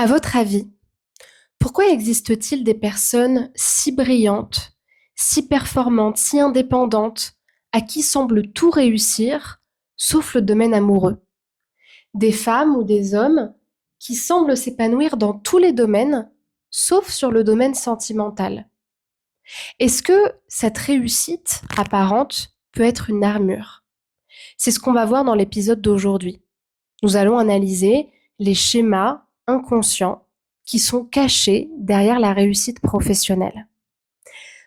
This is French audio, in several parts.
À votre avis, pourquoi existe-t-il des personnes si brillantes, si performantes, si indépendantes, à qui semble tout réussir, sauf le domaine amoureux? Des femmes ou des hommes qui semblent s'épanouir dans tous les domaines, sauf sur le domaine sentimental. Est-ce que cette réussite apparente peut être une armure? C'est ce qu'on va voir dans l'épisode d'aujourd'hui. Nous allons analyser les schémas inconscients qui sont cachés derrière la réussite professionnelle.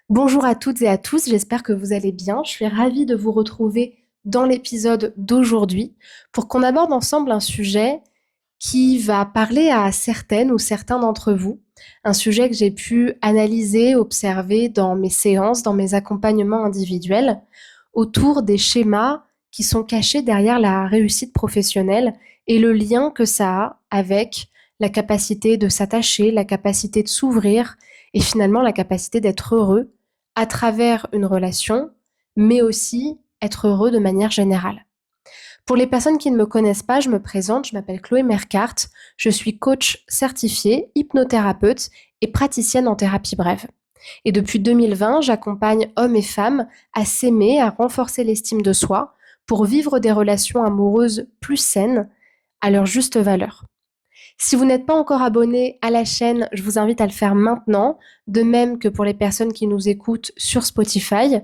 Bonjour à toutes et à tous, j'espère que vous allez bien. Je suis ravie de vous retrouver dans l'épisode d'aujourd'hui pour qu'on aborde ensemble un sujet qui va parler à certaines ou certains d'entre vous, un sujet que j'ai pu analyser, observer dans mes séances, dans mes accompagnements individuels, autour des schémas qui sont cachés derrière la réussite professionnelle et le lien que ça a avec la capacité de s'attacher, la capacité de s'ouvrir et finalement la capacité d'être heureux à travers une relation, mais aussi être heureux de manière générale. Pour les personnes qui ne me connaissent pas, je me présente, je m'appelle Chloé Mercart, je suis coach certifiée, hypnothérapeute et praticienne en thérapie brève. Et depuis 2020, j'accompagne hommes et femmes à s'aimer, à renforcer l'estime de soi pour vivre des relations amoureuses plus saines à leur juste valeur. Si vous n'êtes pas encore abonné à la chaîne, je vous invite à le faire maintenant, de même que pour les personnes qui nous écoutent sur Spotify.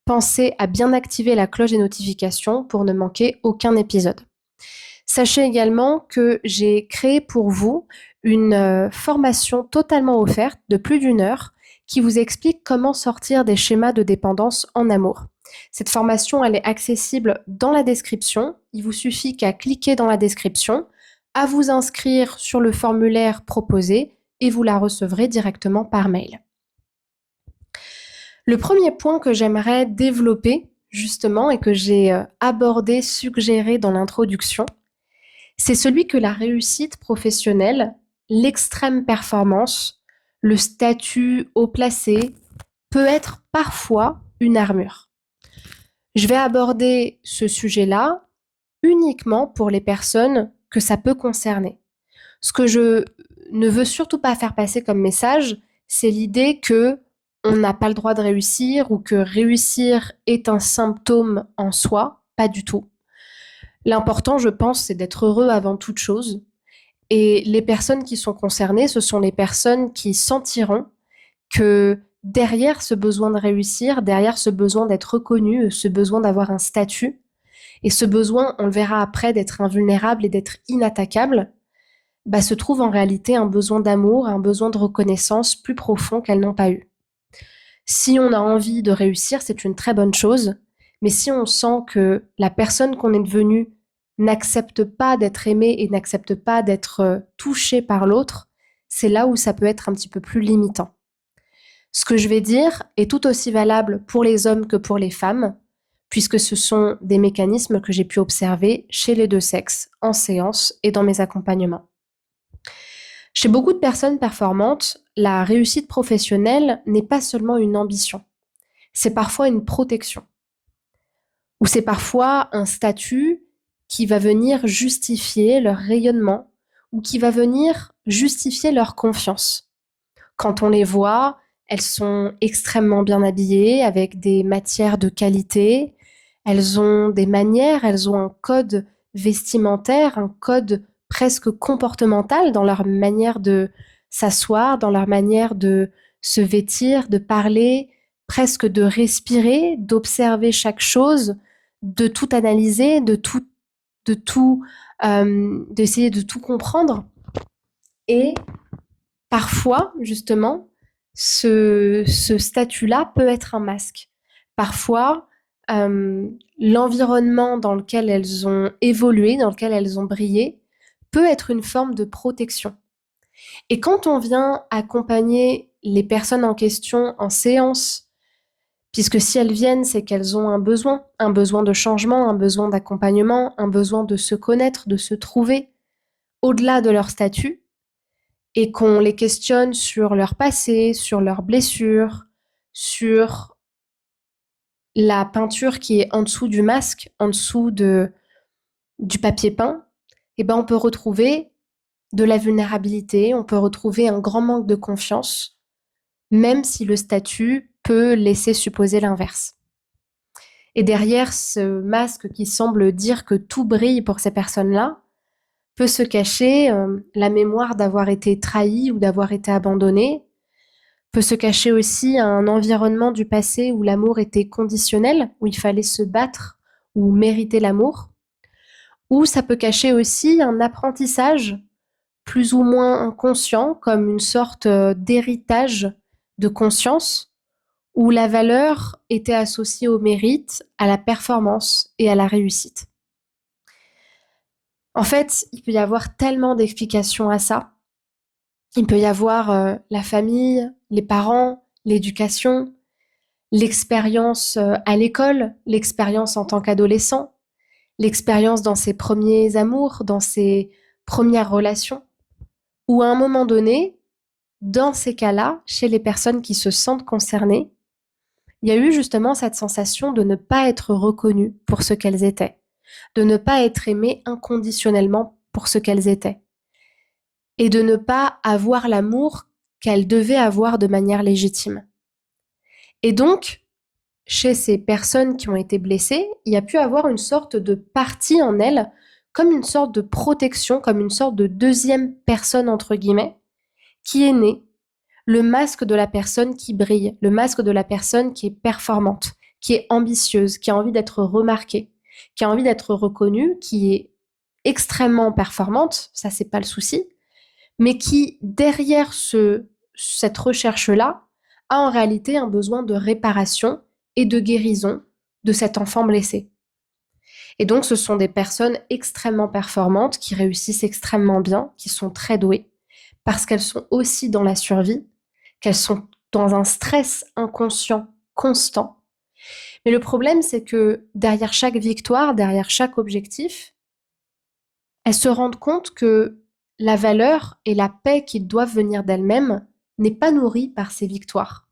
Pensez à bien activer la cloche des notifications pour ne manquer aucun épisode. Sachez également que j'ai créé pour vous une formation totalement offerte de plus d'une heure qui vous explique comment sortir des schémas de dépendance en amour. Cette formation, elle est accessible dans la description. Il vous suffit qu'à cliquer dans la description, à vous inscrire sur le formulaire proposé et vous la recevrez directement par mail. Le premier point que j'aimerais développer justement et que j'ai abordé, suggéré dans l'introduction, c'est celui que la réussite professionnelle, l'extrême performance, le statut haut placé peut être parfois une armure. Je vais aborder ce sujet-là uniquement pour les personnes que ça peut concerner. Ce que je ne veux surtout pas faire passer comme message, c'est l'idée que on n'a pas le droit de réussir ou que réussir est un symptôme en soi, pas du tout. L'important, je pense, c'est d'être heureux avant toute chose. Et les personnes qui sont concernées, ce sont les personnes qui sentiront que derrière ce besoin de réussir, derrière ce besoin d'être reconnu, ce besoin d'avoir un statut, et ce besoin, on le verra après, d'être invulnérable et d'être inattaquable, se trouve en réalité un besoin d'amour, un besoin de reconnaissance plus profond qu'elles n'ont pas eu. Si on a envie de réussir, c'est une très bonne chose, mais si on sent que la personne qu'on est devenue n'accepte pas d'être aimée et n'accepte pas d'être touchée par l'autre, c'est là où ça peut être un petit peu plus limitant. Ce que je vais dire est tout aussi valable pour les hommes que pour les femmes, puisque ce sont des mécanismes que j'ai pu observer chez les deux sexes, en séance et dans mes accompagnements. Chez beaucoup de personnes performantes, la réussite professionnelle n'est pas seulement une ambition, c'est parfois une protection, ou c'est parfois un statut qui va venir justifier leur rayonnement, ou qui va venir justifier leur confiance. Quand on les voit, elles sont extrêmement bien habillées, avec des matières de qualité, elles ont des manières, elles ont un code vestimentaire, un code presque comportemental dans leur manière de s'asseoir, dans leur manière de se vêtir, de parler, presque de respirer, d'observer chaque chose, de tout analyser, de tout, d'essayer de tout comprendre. Et parfois, justement, ce statut-là peut être un masque. Parfois, l'environnement dans lequel elles ont évolué, dans lequel elles ont brillé, peut être une forme de protection. Et quand on vient accompagner les personnes en question en séance, puisque si elles viennent, c'est qu'elles ont un besoin de changement, un besoin d'accompagnement, un besoin de se connaître, de se trouver, au-delà de leur statut, et qu'on les questionne sur leur passé, sur leurs blessures, sur la peinture qui est en dessous du masque, en dessous du papier peint, on peut retrouver de la vulnérabilité, on peut retrouver un grand manque de confiance, même si le statut peut laisser supposer l'inverse. Et derrière ce masque qui semble dire que tout brille pour ces personnes-là, peut se cacher la mémoire d'avoir été trahi ou d'avoir été abandonné, peut se cacher aussi un environnement du passé où l'amour était conditionnel, où il fallait se battre ou mériter l'amour, ou ça peut cacher aussi un apprentissage plus ou moins inconscient, comme une sorte d'héritage de conscience, où la valeur était associée au mérite, à la performance et à la réussite. En fait, il peut y avoir tellement d'explications à ça. Il peut y avoir la famille, les parents, l'éducation, l'expérience à l'école, l'expérience en tant qu'adolescent, l'expérience dans ses premiers amours, dans ses premières relations, ou à un moment donné, dans ces cas-là, chez les personnes qui se sentent concernées, il y a eu justement cette sensation de ne pas être reconnues pour ce qu'elles étaient, de ne pas être aimées inconditionnellement pour ce qu'elles étaient, et de ne pas avoir l'amour qu'elles devaient avoir de manière légitime. Et donc, chez ces personnes qui ont été blessées, il y a pu avoir une sorte de partie en elles, comme une sorte de protection, comme une sorte de deuxième personne, entre guillemets, qui est née, le masque de la personne qui brille, le masque de la personne qui est performante, qui est ambitieuse, qui a envie d'être remarquée, qui a envie d'être reconnue, qui est extrêmement performante, ça c'est pas le souci, mais qui, derrière cette recherche-là, a en réalité un besoin de réparation et de guérison de cet enfant blessé. Et donc, ce sont des personnes extrêmement performantes, qui réussissent extrêmement bien, qui sont très douées, parce qu'elles sont aussi dans la survie, qu'elles sont dans un stress inconscient constant. Mais le problème, c'est que derrière chaque victoire, derrière chaque objectif, elles se rendent compte que la valeur et la paix qui doivent venir d'elles-mêmes n'est pas nourrie par ces victoires.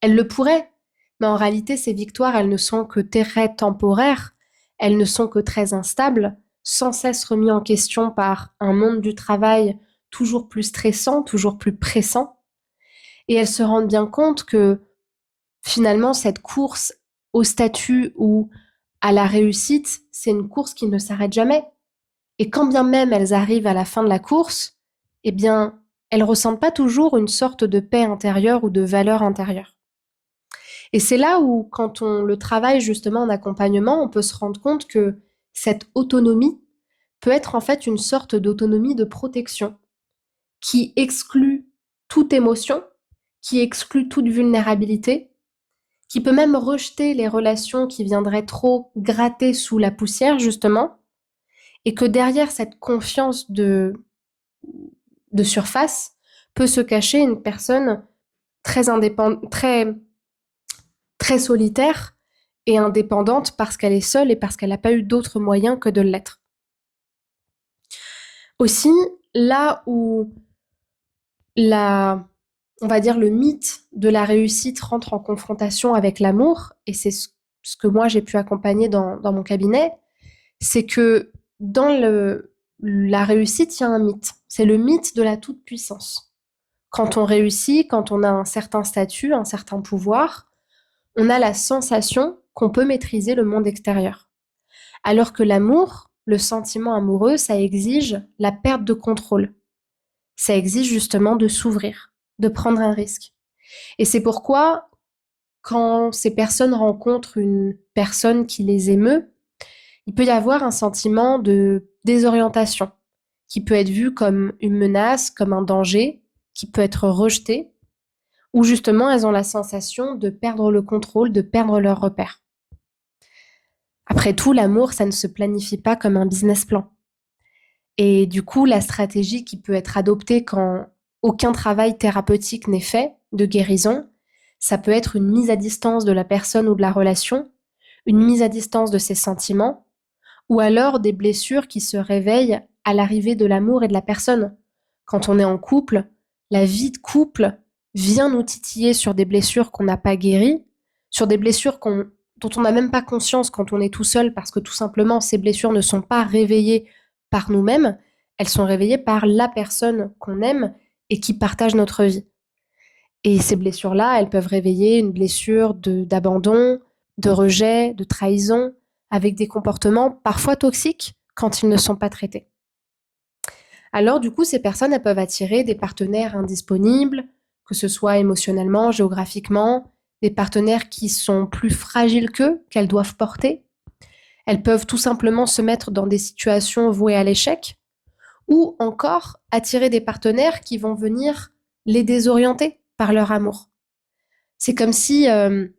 Elles le pourraient, mais en réalité, ces victoires, elles ne sont que très temporaires, elles ne sont que très instables, sans cesse remis en question par un monde du travail toujours plus stressant, toujours plus pressant. Et elles se rendent bien compte que finalement, cette course au statut ou à la réussite, c'est une course qui ne s'arrête jamais. Et quand bien même elles arrivent à la fin de la course, eh bien, elles ressentent pas toujours une sorte de paix intérieure ou de valeur intérieure. Et c'est là où, quand on le travaille justement en accompagnement, on peut se rendre compte que cette autonomie peut être en fait une sorte d'autonomie de protection qui exclut toute émotion, qui exclut toute vulnérabilité, qui peut même rejeter les relations qui viendraient trop gratter sous la poussière justement, et que derrière cette confiance de surface peut se cacher une personne très indépendante, très solitaire et indépendante parce qu'elle est seule et parce qu'elle n'a pas eu d'autre moyen que de l'être. Aussi, là où on va dire le mythe de la réussite rentre en confrontation avec l'amour, et c'est ce que moi j'ai pu accompagner dans mon cabinet, c'est que dans la réussite, il y a un mythe. C'est le mythe de la toute-puissance. Quand on réussit, quand on a un certain statut, un certain pouvoir, on a la sensation qu'on peut maîtriser le monde extérieur. Alors que l'amour, le sentiment amoureux, ça exige la perte de contrôle. Ça exige justement de s'ouvrir, de prendre un risque. Et c'est pourquoi, quand ces personnes rencontrent une personne qui les émeut, il peut y avoir un sentiment de désorientation qui peut être vu comme une menace, comme un danger, qui peut être rejeté, ou justement elles ont la sensation de perdre le contrôle, de perdre leur repère. Après tout, l'amour, ça ne se planifie pas comme un business plan. Et du coup, la stratégie qui peut être adoptée quand aucun travail thérapeutique n'est fait de guérison, ça peut être une mise à distance de la personne ou de la relation, une mise à distance de ses sentiments, ou alors des blessures qui se réveillent à l'arrivée de l'amour et de la personne. Quand on est en couple, la vie de couple vient nous titiller sur des blessures qu'on n'a pas guéries, sur des blessures dont on n'a même pas conscience quand on est tout seul, parce que tout simplement ces blessures ne sont pas réveillées par nous-mêmes, elles sont réveillées par la personne qu'on aime et qui partage notre vie. Et ces blessures-là, elles peuvent réveiller une blessure d'abandon, de rejet, de trahison, avec des comportements parfois toxiques quand ils ne sont pas traités. Alors, du coup, ces personnes, elles peuvent attirer des partenaires indisponibles, que ce soit émotionnellement, géographiquement, des partenaires qui sont plus fragiles qu'eux, qu'elles doivent porter. Elles peuvent tout simplement se mettre dans des situations vouées à l'échec, ou encore attirer des partenaires qui vont venir les désorienter par leur amour. C'est comme si elles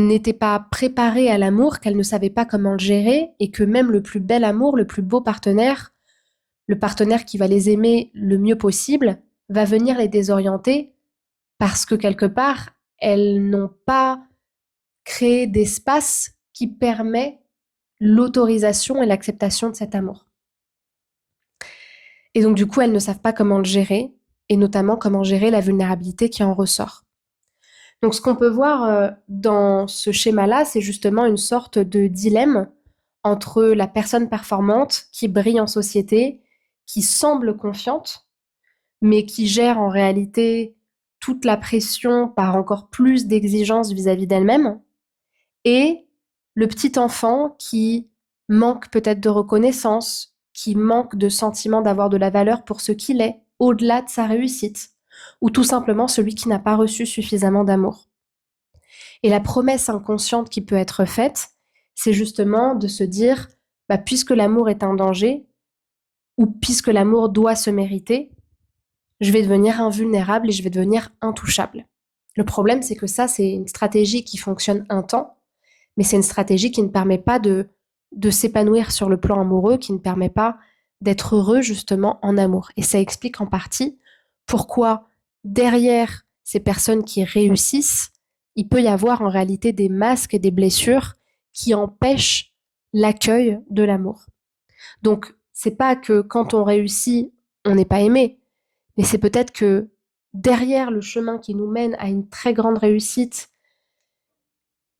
n'étaient pas préparées à l'amour, qu'elles ne savaient pas comment le gérer, et que même le plus bel amour, le plus beau partenaire, le partenaire qui va les aimer le mieux possible, va venir les désorienter parce que quelque part, elles n'ont pas créé d'espace qui permet l'autorisation et l'acceptation de cet amour. Et donc, du coup, elles ne savent pas comment le gérer, et notamment comment gérer la vulnérabilité qui en ressort. Donc, ce qu'on peut voir dans ce schéma-là, c'est justement une sorte de dilemme entre la personne performante qui brille en société, qui semble confiante, mais qui gère en réalité toute la pression par encore plus d'exigences vis-à-vis d'elle-même, et le petit enfant qui manque peut-être de reconnaissance, qui manque de sentiment d'avoir de la valeur pour ce qu'il est, au-delà de sa réussite, ou tout simplement celui qui n'a pas reçu suffisamment d'amour. Et la promesse inconsciente qui peut être faite, c'est justement de se dire, puisque l'amour est un danger, ou puisque l'amour doit se mériter, je vais devenir invulnérable et je vais devenir intouchable. Le problème, c'est que ça, c'est une stratégie qui fonctionne un temps, mais c'est une stratégie qui ne permet pas de s'épanouir sur le plan amoureux, qui ne permet pas d'être heureux justement en amour. Et ça explique en partie pourquoi derrière ces personnes qui réussissent, il peut y avoir en réalité des masques et des blessures qui empêchent l'accueil de l'amour. Donc, c'est pas que quand on réussit, on n'est pas aimé, mais c'est peut-être que derrière le chemin qui nous mène à une très grande réussite,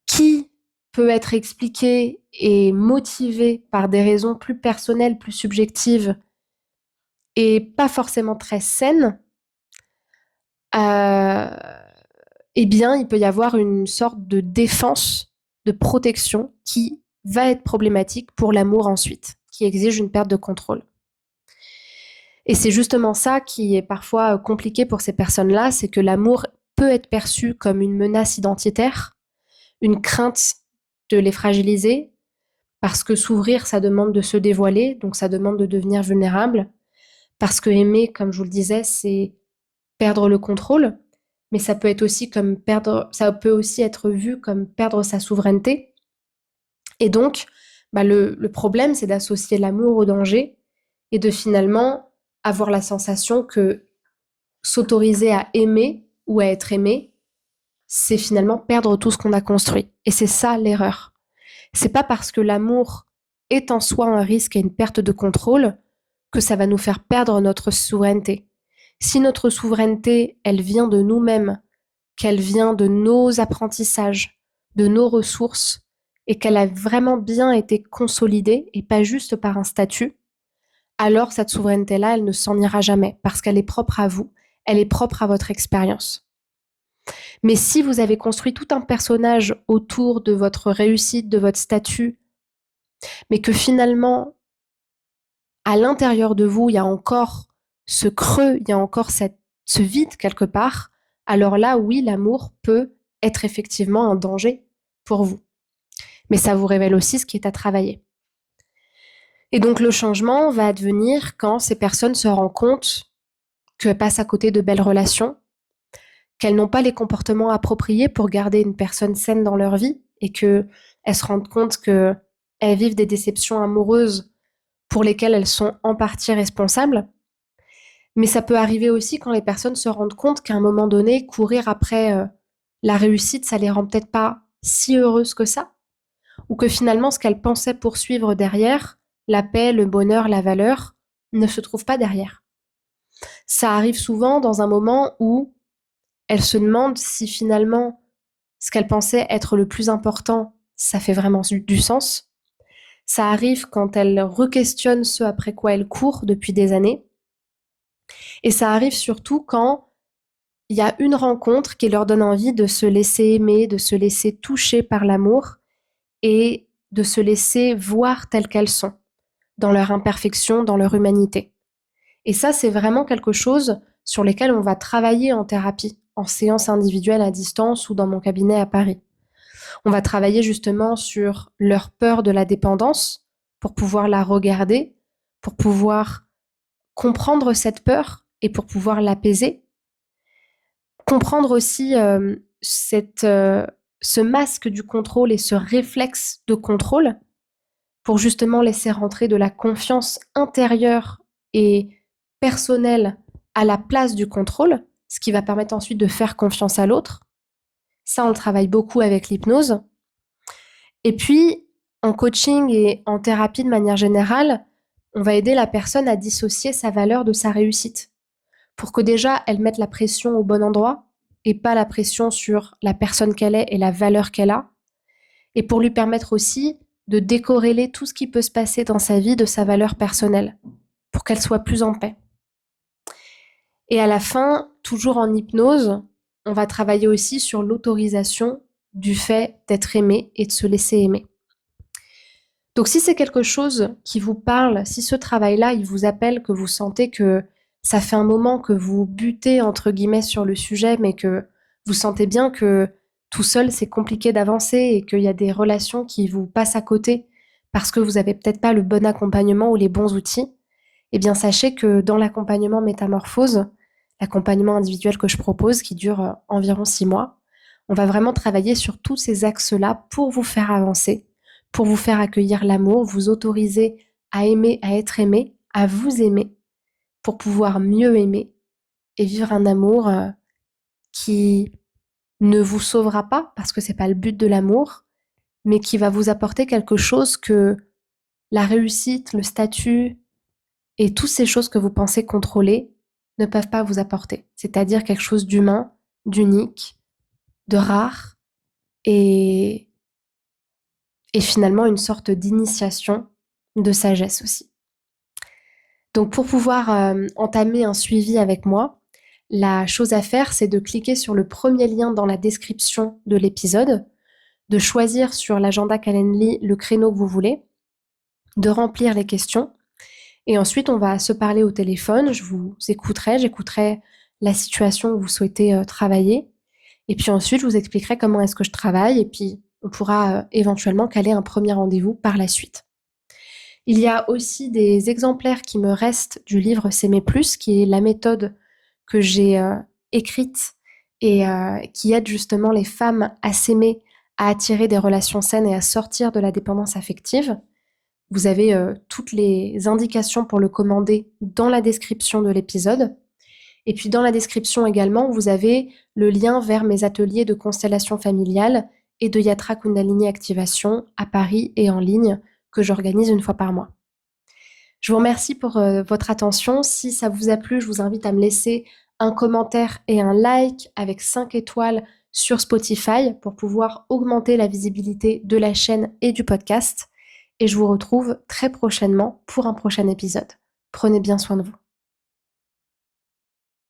qui peut être expliqué et motivé par des raisons plus personnelles, plus subjectives et pas forcément très saines, euh, eh bien, il peut y avoir une sorte de défense, de protection qui va être problématique pour l'amour ensuite, qui exige une perte de contrôle. Et c'est justement ça qui est parfois compliqué pour ces personnes-là, c'est que l'amour peut être perçu comme une menace identitaire, une crainte de les fragiliser, parce que s'ouvrir, ça demande de se dévoiler, donc ça demande de devenir vulnérable, parce que aimer, comme je vous le disais, c'est perdre le contrôle, mais ça peut être aussi ça peut aussi être vu comme perdre sa souveraineté. Et donc, le problème, c'est d'associer l'amour au danger et de finalement avoir la sensation que s'autoriser à aimer ou à être aimé, c'est finalement perdre tout ce qu'on a construit. Et c'est ça l'erreur. C'est pas parce que l'amour est en soi un risque et une perte de contrôle que ça va nous faire perdre notre souveraineté. Si notre souveraineté, elle vient de nous-mêmes, qu'elle vient de nos apprentissages, de nos ressources, et qu'elle a vraiment bien été consolidée et pas juste par un statut, alors cette souveraineté-là, elle ne s'en ira jamais parce qu'elle est propre à vous, elle est propre à votre expérience. Mais si vous avez construit tout un personnage autour de votre réussite, de votre statut, mais que finalement, à l'intérieur de vous, il y a encore ce creux, il y a encore ce vide quelque part, alors là, oui, l'amour peut être effectivement un danger pour vous. Mais ça vous révèle aussi ce qui est à travailler. Et donc le changement va advenir quand ces personnes se rendent compte qu'elles passent à côté de belles relations, qu'elles n'ont pas les comportements appropriés pour garder une personne saine dans leur vie et qu'elles se rendent compte qu'elles vivent des déceptions amoureuses pour lesquelles elles sont en partie responsables. Mais ça peut arriver aussi quand les personnes se rendent compte qu'à un moment donné, courir après la réussite, ça les rend peut-être pas si heureuses que ça, ou que finalement, ce qu'elles pensaient poursuivre derrière, la paix, le bonheur, la valeur, ne se trouve pas derrière. Ça arrive souvent dans un moment où elles se demandent si finalement, ce qu'elles pensaient être le plus important, ça fait vraiment du sens. Ça arrive quand elles re-questionnent ce après quoi elles courent depuis des années. Et ça arrive surtout quand il y a une rencontre qui leur donne envie de se laisser aimer, de se laisser toucher par l'amour et de se laisser voir telles qu'elles sont, dans leur imperfection, dans leur humanité. Et ça, c'est vraiment quelque chose sur lequel on va travailler en thérapie, en séance individuelle à distance ou dans mon cabinet à Paris. On va travailler justement sur leur peur de la dépendance pour pouvoir la regarder, pour pouvoir comprendre cette peur et pour pouvoir l'apaiser. Comprendre aussi ce masque du contrôle et ce réflexe de contrôle pour justement laisser rentrer de la confiance intérieure et personnelle à la place du contrôle, ce qui va permettre ensuite de faire confiance à l'autre. Ça, on le travaille beaucoup avec l'hypnose. Et puis, en coaching et en thérapie de manière générale, on va aider la personne à dissocier sa valeur de sa réussite pour que déjà, elle mette la pression au bon endroit et pas la pression sur la personne qu'elle est et la valeur qu'elle a. Et pour lui permettre aussi de décorréler tout ce qui peut se passer dans sa vie de sa valeur personnelle pour qu'elle soit plus en paix. Et à la fin, toujours en hypnose, on va travailler aussi sur l'autorisation du fait d'être aimé et de se laisser aimer. Donc si c'est quelque chose qui vous parle, si ce travail-là, il vous appelle, que vous sentez que ça fait un moment que vous butez entre guillemets sur le sujet, mais que vous sentez bien que tout seul, c'est compliqué d'avancer et qu'il y a des relations qui vous passent à côté parce que vous avez peut-être pas le bon accompagnement ou les bons outils, eh bien sachez que dans l'accompagnement métamorphose, l'accompagnement individuel que je propose, qui dure environ 6 mois, on va vraiment travailler sur tous ces axes-là pour vous faire avancer, pour vous faire accueillir l'amour, vous autoriser à aimer, à être aimé, à vous aimer, pour pouvoir mieux aimer et vivre un amour qui ne vous sauvera pas, parce que c'est pas le but de l'amour, mais qui va vous apporter quelque chose que la réussite, le statut et toutes ces choses que vous pensez contrôler ne peuvent pas vous apporter. C'est-à-dire quelque chose d'humain, d'unique, de rare et, et finalement une sorte d'initiation, de sagesse aussi. Donc pour pouvoir entamer un suivi avec moi, la chose à faire, c'est de cliquer sur le premier lien dans la description de l'épisode, de choisir sur l'agenda Calendly le créneau que vous voulez, de remplir les questions. Et ensuite, on va se parler au téléphone. Je vous écouterai, j'écouterai la situation où vous souhaitez travailler. Et puis ensuite, je vous expliquerai comment est-ce que je travaille. Et puis, on pourra éventuellement caler un premier rendez-vous par la suite. Il y a aussi des exemplaires qui me restent du livre S'aimer plus, qui est la méthode que j'ai écrite et qui aide justement les femmes à s'aimer, à attirer des relations saines et à sortir de la dépendance affective. Vous avez toutes les indications pour le commander dans la description de l'épisode. Et puis dans la description également, vous avez le lien vers mes ateliers de constellation familiale et de Yatra Kundalini Activation à Paris et en ligne que j'organise une fois par mois. Je vous remercie pour votre attention. Si ça vous a plu, je vous invite à me laisser un commentaire et un like avec 5 étoiles sur Spotify pour pouvoir augmenter la visibilité de la chaîne et du podcast. Et je vous retrouve très prochainement pour un prochain épisode. Prenez bien soin de vous.